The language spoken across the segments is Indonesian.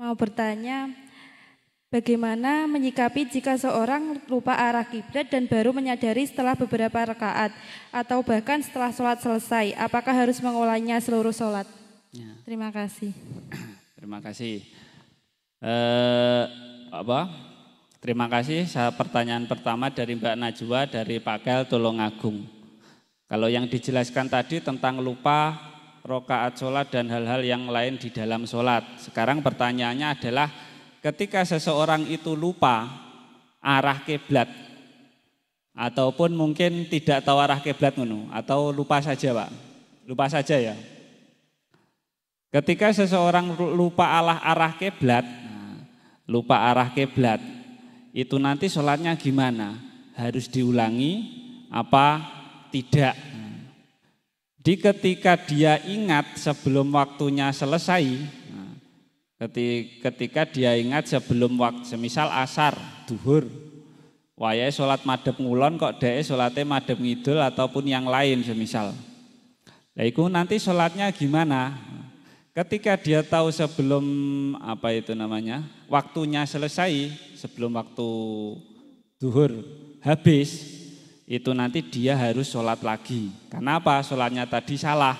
mau bertanya, bagaimana menyikapi jika seorang lupa arah kiblat dan baru menyadari setelah beberapa rakaat atau bahkan setelah sholat selesai? Apakah harus mengulangnya seluruh sholat? Ya. Terima kasih. Terima kasih. Terima kasih. Pertanyaan pertama dari Mbak Najwa dari Pakel Tulungagung. Kalau yang dijelaskan tadi tentang lupa rakaat sholat dan hal-hal yang lain di dalam sholat. Sekarang pertanyaannya adalah ketika seseorang itu lupa arah kiblat ataupun mungkin tidak tahu arah kiblat atau lupa saja, Pak. Lupa saja ya. Ketika seseorang lupa arah kiblat, itu nanti sholatnya gimana? Harus diulangi apa tidak? Ketika dia ingat sebelum waktunya selesai, ketika dia ingat sebelum waktu, semisal asar, duhur, wayahe sholat madhep ngulon kok dhek sholatnya madhep ngidul ataupun yang lain semisal. Nah itu nanti sholatnya gimana? Ketika dia tahu sebelum waktunya selesai, sebelum waktu duhur habis, itu nanti dia harus sholat lagi. Kenapa? Sholatnya tadi salah.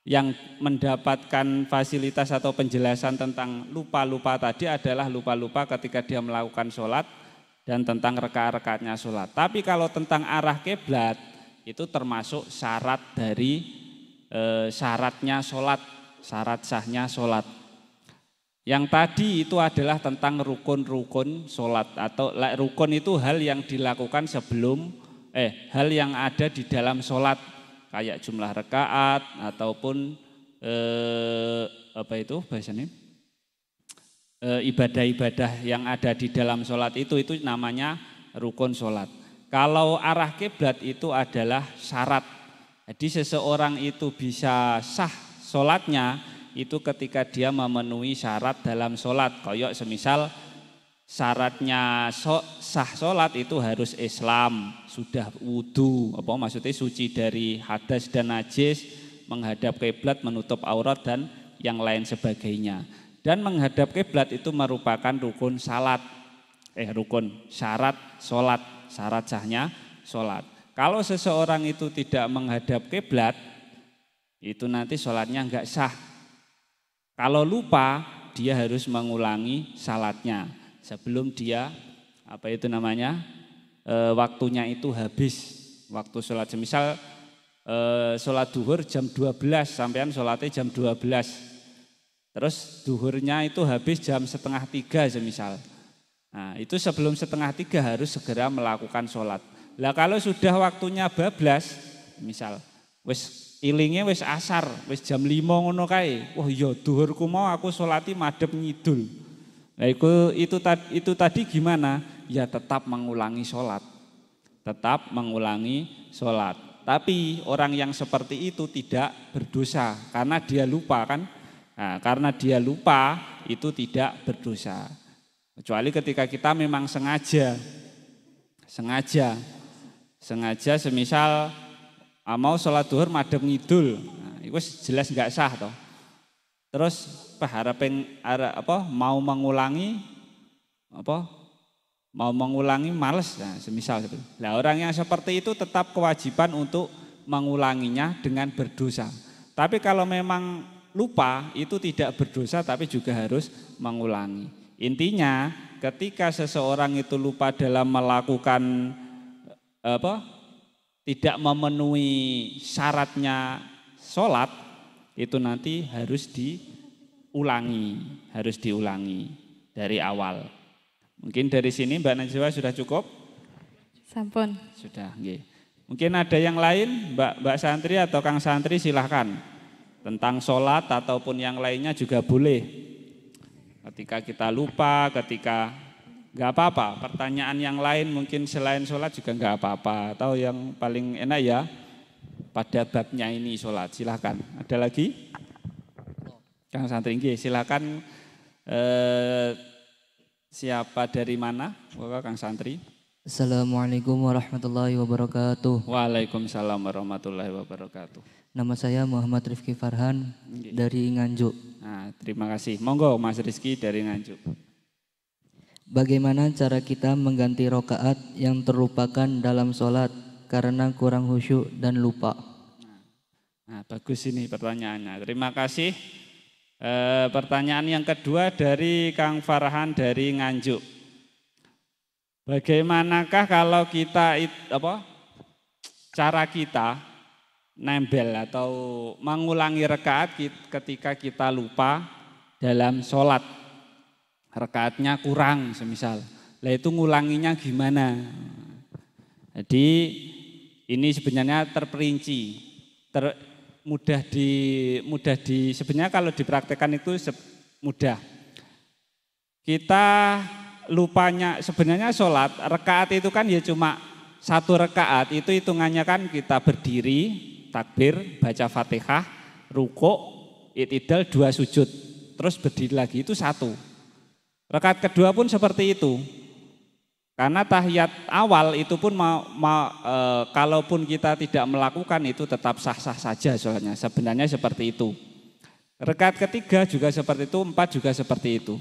Yang mendapatkan fasilitas atau penjelasan tentang lupa-lupa tadi adalah lupa-lupa ketika dia melakukan sholat dan tentang rakaat-rakaatnya sholat. Tapi kalau tentang arah kiblat itu termasuk syarat dari syaratnya sholat, syarat sahnya sholat. Yang tadi itu adalah tentang rukun-rukun sholat, atau rukun itu hal yang dilakukan sebelum hal yang ada di dalam sholat, kayak jumlah rakaat ataupun ibadah-ibadah yang ada di dalam sholat itu namanya rukun sholat. Kalau arah kiblat itu adalah syarat. Jadi seseorang itu bisa sah sholatnya itu ketika dia memenuhi syarat dalam sholat. Kayak semisal syaratnya sah sholat itu harus Islam, sudah wudu, maksudnya suci dari hadas dan najis, menghadap kiblat, menutup aurat dan yang lain sebagainya. Dan menghadap kiblat itu merupakan rukun syarat sholat, syarat sahnya sholat. Kalau seseorang itu tidak menghadap kiblat, itu nanti sholatnya enggak sah. Kalau lupa, dia harus mengulangi salatnya sebelum dia waktunya itu habis. Waktu sholat, semisal sholat duhur jam 12, sampean sholatnya jam 12. Terus duhurnya itu habis jam 2:30 semisal. Nah, itu sebelum 2:30 harus segera melakukan sholat. Lah kalau sudah waktunya bablas, misal wis ilinge wis asar, wis jam 5 ngono kae. Wah iya duhurku mau aku sholati madhep ngidul. Nah itu tadi gimana? Ya tetap mengulangi sholat. Tetap mengulangi sholat. Tapi orang yang seperti itu tidak berdosa karena dia lupa kan? Nah, karena dia lupa itu tidak berdosa. Kecuali ketika kita memang sengaja semisal mau sholat duhur madhep ngidul, nah, itu jelas nggak sah toh. Terus mau mengulangi males, nah, semisal itu. Nah, orang yang seperti itu tetap kewajiban untuk mengulanginya dengan berdosa. Tapi kalau memang lupa itu tidak berdosa tapi juga harus mengulangi. Intinya ketika seseorang itu lupa dalam melakukan tidak memenuhi syaratnya sholat, itu nanti harus diulangi dari awal. Mungkin dari sini Mbak Najwa sudah cukup? Sampun. Sudah, nggih. Mungkin ada yang lain, Mbak Santri atau Kang Santri silahkan. Tentang sholat ataupun yang lainnya juga boleh. Ketika kita lupa, nggak apa-apa, pertanyaan yang lain mungkin selain sholat juga nggak apa-apa. Atau yang paling enak ya pada babnya ini sholat, silahkan. Ada lagi? Kang Santri, silahkan. Siapa dari mana? Kang Santri. Assalamualaikum warahmatullahi wabarakatuh. Waalaikumsalam warahmatullahi wabarakatuh. Nama saya Muhammad Rifki Farhan dari Nganjuk. Nah, terima kasih. Monggo Mas Rizky dari Nganjuk. Bagaimana cara kita mengganti rokaat yang terlupakan dalam sholat karena kurang khusyuk dan lupa? Nah, bagus ini pertanyaannya. Terima kasih. Pertanyaan yang kedua dari Kang Farhan dari Nganjuk. Bagaimanakah kalau kita cara kita nembel atau mengulangi rakaat ketika kita lupa dalam sholat, rakaatnya kurang semisal, lah itu ngulanginya gimana? Jadi ini sebenarnya terperinci, mudah di sebenarnya kalau dipraktekkan itu mudah. Kita lupanya sebenarnya sholat rakaat itu kan ya cuma satu rakaat, itu hitungannya kan kita berdiri, takbir, baca Fatihah, rukuk, i'tidal, 2 sujud, terus berdiri lagi, itu satu. Rakaat kedua pun seperti itu. Karena tahiyat awal itu pun kalaupun kita tidak melakukan itu tetap sah-sah saja soalnya. Sebenarnya seperti itu. Rakaat ketiga juga seperti itu, 4 juga seperti itu.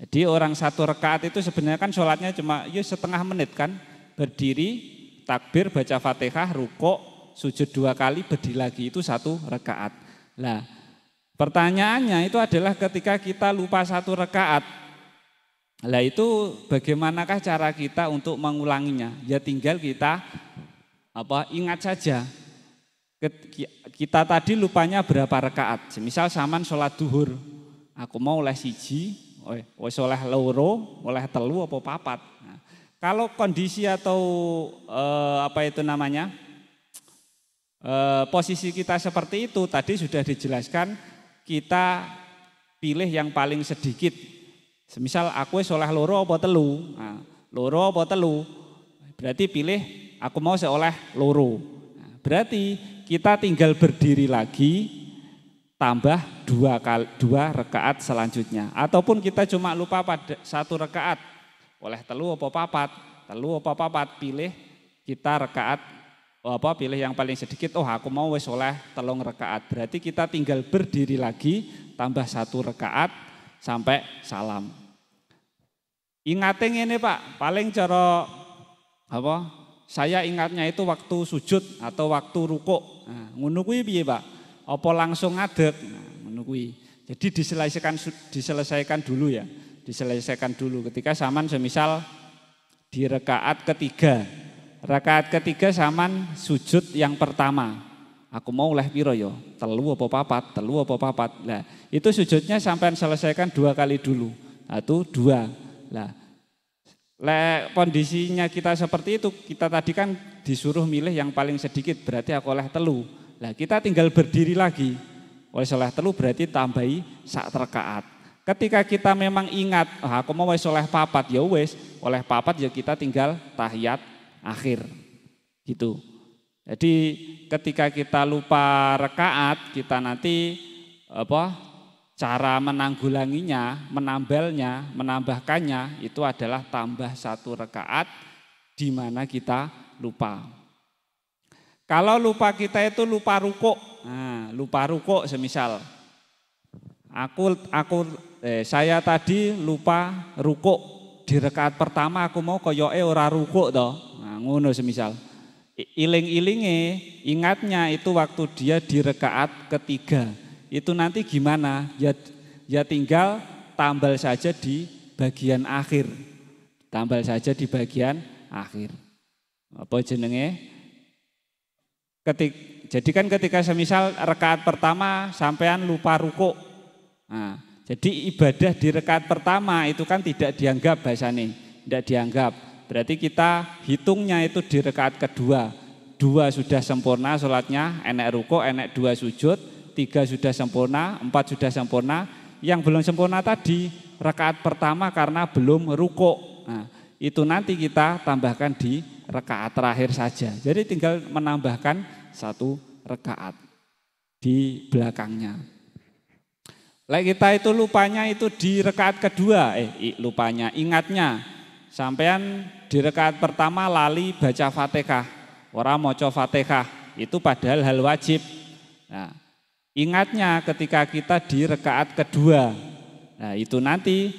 Jadi orang satu rakaat itu sebenarnya kan sholatnya cuma setengah menit kan. Berdiri, takbir, baca Fatihah, rukuk, sujud 2 kali, berdiri lagi, itu satu rakaat. Nah, pertanyaannya itu adalah ketika kita lupa satu rakaat, lah itu bagaimanakah cara kita untuk mengulanginya? Ya tinggal kita ingat saja. Kita tadi lupanya berapa rakaat? Misal saman sholat duhur, aku mau oleh siji, oleh loro, oleh telu apa papat. Nah, kalau kondisi atau posisi kita seperti itu tadi sudah dijelaskan, kita pilih yang paling sedikit. Semisal aku soleh loro apa telu, nah, loro apa telu, berarti pilih aku mau seoleh loro. Nah, berarti kita tinggal berdiri lagi tambah 2 rakaat selanjutnya. Ataupun kita cuma lupa pada 1 rakaat, oleh telu apa papat, pilih kita rakaat pilih yang paling sedikit. Aku mau wis oleh 3 rakaat. Berarti kita tinggal berdiri lagi tambah 1 rakaat sampai salam. Ingatnya ini Pak, paling cara saya ingatnya itu waktu sujud atau waktu rukuk. Nah, ngono kuwi piye Pak? Apa langsung ngadeg? Nah, ngono kuwi. Jadi diselesaikan dulu ya. Diselesaikan dulu ketika saman semisal di rakaat ketiga. Rakaat ketiga saman sujud yang pertama. Aku mau oleh piro yo? Telu apa papat. Nah, itu sujudnya sampai selesaikan 2 kali dulu. 1, 2. Nah, kondisinya kita seperti itu, kita tadi kan disuruh milih yang paling sedikit, berarti aku oleh telu. Nah, kita tinggal berdiri lagi. Oleh telu berarti tambahi 1 rakaat. Ketika kita memang ingat, aku mau oleh papat, ya wes, oleh papat ya kita tinggal tahiyat akhir gitu. Jadi ketika kita lupa rakaat, kita nanti cara menanggulanginya, menambahkannya itu adalah tambah 1 rakaat di mana kita lupa. Kalau lupa kita itu lupa rukuk. Nah, lupa rukuk semisal saya tadi lupa rukuk di rakaat pertama, aku mau koyoke ora rukuk toh. Ngono semisal. Iling-ilinge ingatnya itu waktu dia di rakaat ketiga. Itu nanti gimana? Ya tinggal tambal saja di bagian akhir. Tambal saja di bagian akhir. Apa jenenge? Jadi kan ketika semisal rakaat pertama sampean lupa rukuk. Nah, jadi ibadah di rakaat pertama itu kan tidak dianggap bahasane, tidak dianggap. Berarti kita hitungnya itu di rakaat kedua. 2 sudah sempurna sholatnya, enek ruko, enek 2 sujud, 3 sudah sempurna, 4 sudah sempurna. Yang belum sempurna tadi rakaat pertama karena belum ruko. Nah, itu nanti kita tambahkan di rakaat terakhir saja. Jadi tinggal menambahkan 1 rakaat di belakangnya. Kita itu lupanya itu di rakaat kedua, ingatnya. Sampean di rakaat pertama lali baca Fatihah, ora maca Fatihah, itu padahal hal wajib. Nah, ingatnya ketika kita di rakaat kedua. Nah, itu nanti